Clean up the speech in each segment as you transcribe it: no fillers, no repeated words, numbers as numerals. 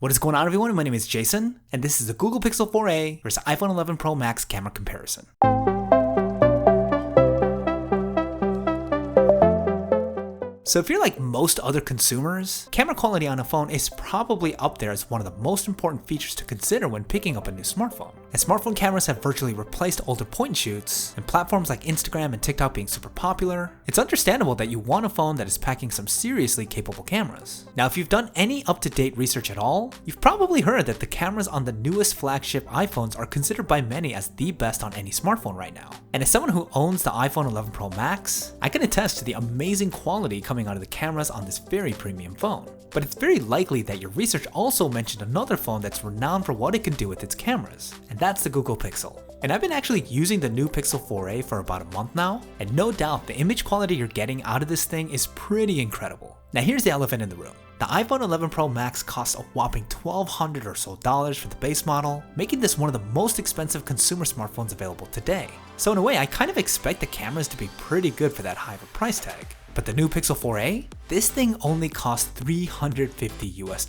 What is going on, everyone? My name is Jason, and this is the Google Pixel 4a versus iPhone 11 Pro Max camera comparison. So if you're like most other consumers, camera quality on a phone is probably up there as one of the most important features to consider when picking up a new smartphone. And smartphone cameras have virtually replaced older point and shoots, and platforms like Instagram and TikTok being super popular, it's understandable that you want a phone that is packing some seriously capable cameras. Now, if you've done any up-to-date research at all, you've probably heard that the cameras on the newest flagship iPhones are considered by many as the best on any smartphone right now. And as someone who owns the iPhone 11 Pro Max, I can attest to the amazing quality coming out of the cameras on this very premium phone. But it's very likely that your research also mentioned another phone that's renowned for what it can do with its cameras, and that's the Google Pixel. And I've been actually using the new Pixel 4a for about a month now, and no doubt the image quality you're getting out of this thing is pretty incredible. Now here's the elephant in the room. The iPhone 11 Pro Max costs a whopping $1,200 or so for the base model, making this one of the most expensive consumer smartphones available today. So in a way, I kind of expect the cameras to be pretty good for that high of a price tag. But the new Pixel 4a? This thing only costs $350 US.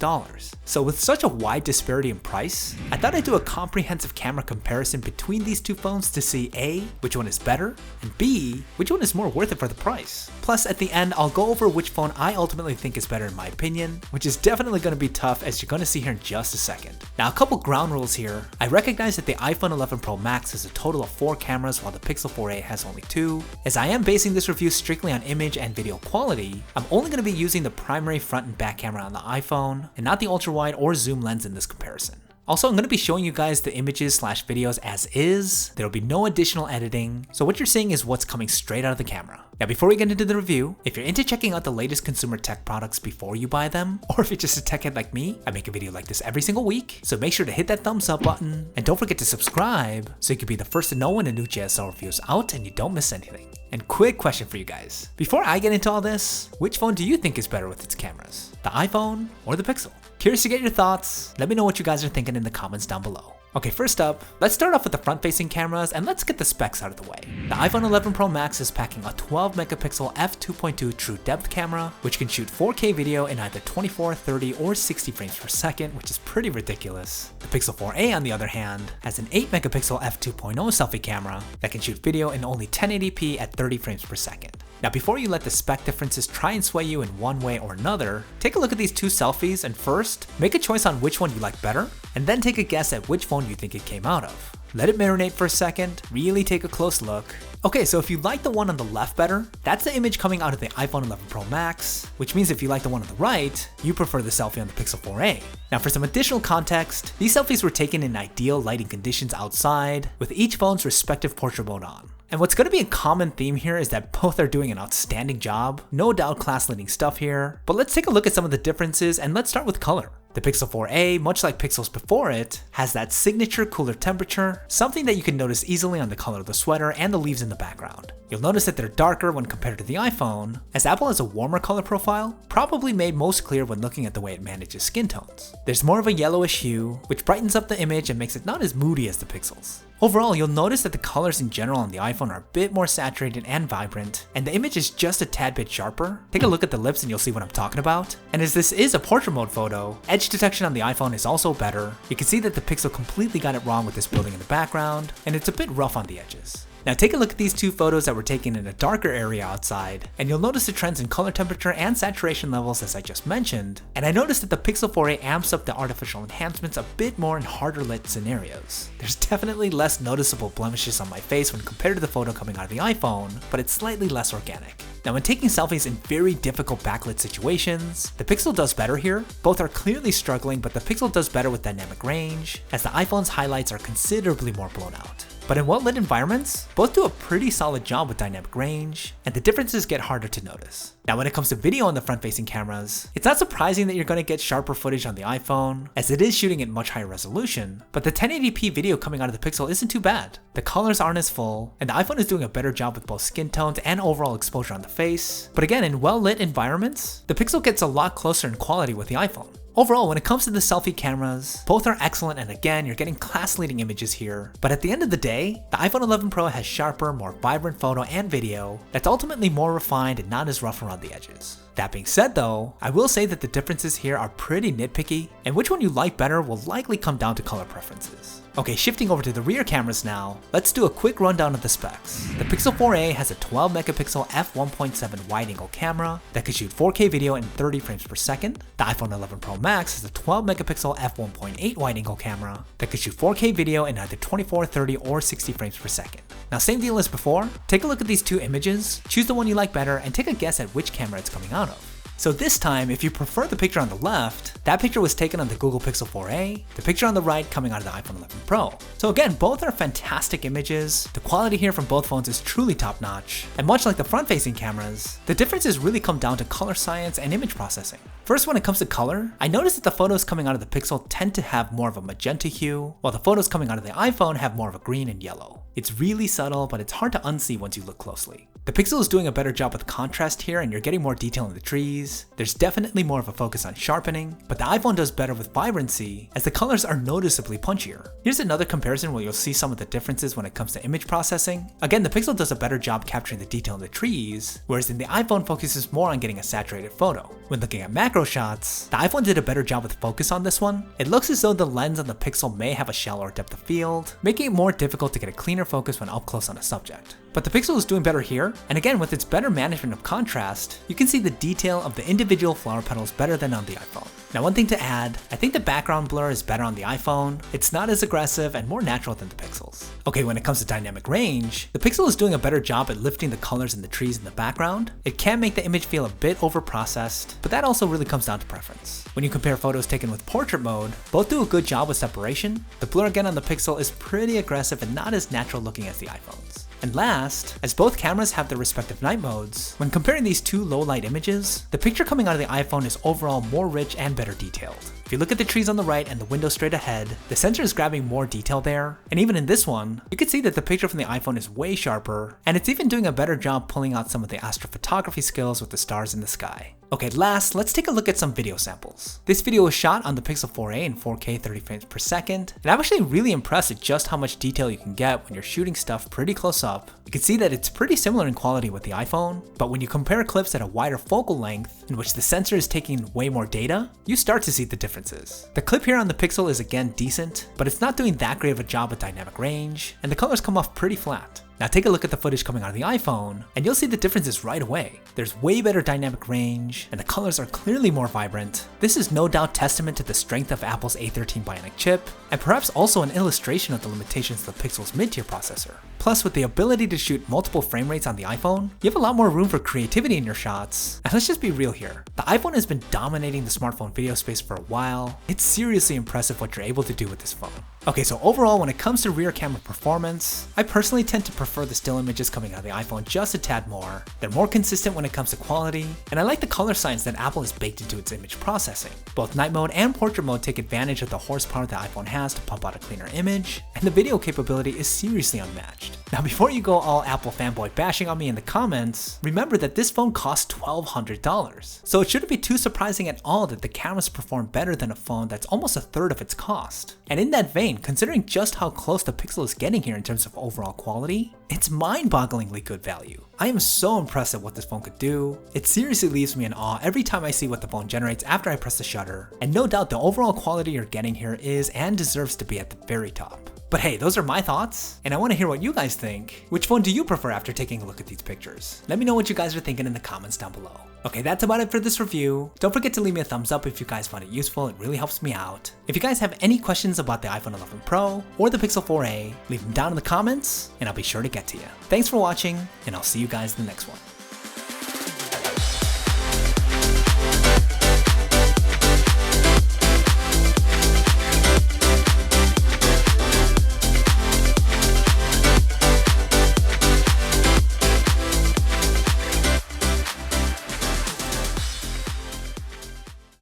So with such a wide disparity in price, I thought I'd do a comprehensive camera comparison between these two phones to see A, which one is better, and B, which one is more worth it for the price. Plus at the end, I'll go over which phone I ultimately think is better in my opinion, which is definitely going to be tough as you're going to see here in just a second. Now a couple ground rules here. I recognize that the iPhone 11 Pro Max has a total of 4 cameras while the Pixel 4a has only 2. As I am basing this review strictly on image and video quality, I'm only going to be using the primary front and back camera on the iPhone, and not the ultra wide or zoom lens in this comparison. Also, I'm going to be showing you guys the images/videos as is. There'll be no additional editing, so what you're seeing is what's coming straight out of the camera. Now before we get into the review, if you're into checking out the latest consumer tech products before you buy them, or if you're just a tech head like me, I make a video like this every single week, so make sure to hit that thumbs up button, and don't forget to subscribe so you can be the first to know when a new JSL review is out and you don't miss anything. And quick question for you guys. Before I get into all this, which phone do you think is better with its cameras? The iPhone or the Pixel? Curious to get your thoughts. Let me know what you guys are thinking in the comments down below. Okay, first up, let's start off with the front-facing cameras and let's get the specs out of the way. The iPhone 11 Pro Max is packing a 12 megapixel f2.2 true depth camera, which can shoot 4K video in either 24, 30, or 60 frames per second, which is pretty ridiculous. The Pixel 4a, on the other hand, has an 8 megapixel f2.0 selfie camera that can shoot video in only 1080p at 30 frames per second. Now before you let the spec differences try and sway you in one way or another, take a look at these two selfies and first, make a choice on which one you like better, and then take a guess at which phone you think it came out of. Let it marinate for a second, really take a close look. Okay, so if you like the one on the left better, that's the image coming out of the iPhone 11 Pro Max, which means if you like the one on the right, you prefer the selfie on the Pixel 4a. Now for some additional context, these selfies were taken in ideal lighting conditions outside, with each phone's respective portrait mode on. And what's going to be a common theme here is that both are doing an outstanding job, no doubt class-leading stuff here, but let's take a look at some of the differences and let's start with color. The Pixel 4a, much like Pixels before it, has that signature cooler temperature, something that you can notice easily on the color of the sweater and the leaves in the background. You'll notice that they're darker when compared to the iPhone, as Apple has a warmer color profile, probably made most clear when looking at the way it manages skin tones. There's more of a yellowish hue, which brightens up the image and makes it not as moody as the Pixels. Overall, you'll notice that the colors in general on the iPhone are a bit more saturated and vibrant, and the image is just a tad bit sharper. Take a look at the lips and you'll see what I'm talking about. And as this is a portrait mode photo, edge detection on the iPhone is also better. You can see that the Pixel completely got it wrong with this building in the background, and it's a bit rough on the edges. Now take a look at these two photos that were taken in a darker area outside, and you'll notice the trends in color temperature and saturation levels as I just mentioned, and I noticed that the Pixel 4a amps up the artificial enhancements a bit more in harder lit scenarios. There's definitely less noticeable blemishes on my face when compared to the photo coming out of the iPhone, but it's slightly less organic. Now when taking selfies in very difficult backlit situations, the Pixel does better here. Both are clearly struggling, but the Pixel does better with dynamic range, as the iPhone's highlights are considerably more blown out. But in well-lit environments, both do a pretty solid job with dynamic range, and the differences get harder to notice. Now when it comes to video on the front-facing cameras, it's not surprising that you're going to get sharper footage on the iPhone, as it is shooting at much higher resolution, but the 1080p video coming out of the Pixel isn't too bad. The colors aren't as full, and the iPhone is doing a better job with both skin tones and overall exposure on the face. But again, in well-lit environments, the Pixel gets a lot closer in quality with the iPhone. Overall, when it comes to the selfie cameras, both are excellent, and again, you're getting class-leading images here. But at the end of the day, the iPhone 11 Pro has sharper, more vibrant photo and video that's ultimately more refined and not as rough around the edges. That being said though, I will say that the differences here are pretty nitpicky, and which one you like better will likely come down to color preferences. Okay, shifting over to the rear cameras now, let's do a quick rundown of the specs. The Pixel 4a has a 12 megapixel f1.7 wide-angle camera that can shoot 4K video in 30 frames per second. The iPhone 11 Pro Max has a 12 megapixel f1.8 wide-angle camera that can shoot 4K video in either 24, 30, or 60 frames per second. Now, same deal as before, take a look at these two images, choose the one you like better, and take a guess at which camera it's coming out of. So this time, if you prefer the picture on the left, that picture was taken on the Google Pixel 4a, the picture on the right coming out of the iPhone 11 Pro. So again, both are fantastic images, the quality here from both phones is truly top notch, and much like the front-facing cameras, the differences really come down to color science and image processing. First, when it comes to color, I noticed that the photos coming out of the Pixel tend to have more of a magenta hue, while the photos coming out of the iPhone have more of a green and yellow. It's really subtle, but it's hard to unsee once you look closely. The Pixel is doing a better job with contrast here, and you're getting more detail in the trees. There's definitely more of a focus on sharpening, but the iPhone does better with vibrancy as the colors are noticeably punchier. Here's another comparison where you'll see some of the differences when it comes to image processing. Again, the Pixel does a better job capturing the detail in the trees, whereas in the iPhone focuses more on getting a saturated photo. When looking at macro shots, the iPhone did a better job with focus on this one. It looks as though the lens on the Pixel may have a shallower depth of field, making it more difficult to get a cleaner focus when up close on a subject. But the Pixel is doing better here, and again with its better management of contrast, you can see the detail of the individual flower petals better than on the iPhone. Now, one thing to add, I think the background blur is better on the iPhone. It's not as aggressive and more natural than the Pixels. Okay, when it comes to dynamic range, the Pixel is doing a better job at lifting the colors in the trees in the background. It can make the image feel a bit overprocessed, but that also really comes down to preference. When you compare photos taken with portrait mode, both do a good job with separation. The blur again on the Pixel is pretty aggressive and not as natural looking as the iPhones. And last, as both cameras have their respective night modes, when comparing these two low light images, the picture coming out of the iPhone is overall more rich and better detailed. If you look at the trees on the right and the window straight ahead, the sensor is grabbing more detail there, and even in this one, you can see that the picture from the iPhone is way sharper, and it's even doing a better job pulling out some of the astrophotography skills with the stars in the sky. Okay, last, let's take a look at some video samples. This video was shot on the Pixel 4a in 4K 30 frames per second, and I'm actually really impressed at just how much detail you can get when you're shooting stuff pretty close up. You can see that it's pretty similar in quality with the iPhone, but when you compare clips at a wider focal length, in which the sensor is taking way more data, you start to see the differences. The clip here on the Pixel is again decent, but it's not doing that great of a job with dynamic range, and the colors come off pretty flat. Now take a look at the footage coming out of the iPhone, and you'll see the differences right away. There's way better dynamic range, and the colors are clearly more vibrant. This is no doubt testament to the strength of Apple's A13 Bionic chip, and perhaps also an illustration of the limitations of the Pixel's mid-tier processor. Plus, with the ability to shoot multiple frame rates on the iPhone, you have a lot more room for creativity in your shots. And let's just be real here. The iPhone has been dominating the smartphone video space for a while. It's seriously impressive what you're able to do with this phone. Okay, so overall, when it comes to rear camera performance, I personally tend to prefer the still images coming out of the iPhone just a tad more. They're more consistent when it comes to quality, and I like the color science that Apple has baked into its image processing. Both night mode and portrait mode take advantage of the horsepower the iPhone has to pump out a cleaner image, and the video capability is seriously unmatched. Now, before you go all Apple fanboy bashing on me in the comments, remember that this phone costs $1,200. So it shouldn't be too surprising at all that the cameras perform better than a phone that's almost a third of its cost. And in that vein, considering just how close the Pixel is getting here in terms of overall quality, it's mind-bogglingly good value. I am so impressed at what this phone could do. It seriously leaves me in awe every time I see what the phone generates after I press the shutter, and no doubt the overall quality you're getting here is and deserves to be at the very top. But hey, those are my thoughts, and I want to hear what you guys think. Which phone do you prefer after taking a look at these pictures? Let me know what you guys are thinking in the comments down below. Okay, that's about it for this review. Don't forget to leave me a thumbs up if you guys found it useful, it really helps me out. If you guys have any questions about the iPhone 11 Pro or the Pixel 4a, leave them down in the comments, and I'll be sure to get to you. Thanks for watching, and I'll see you guys in the next one.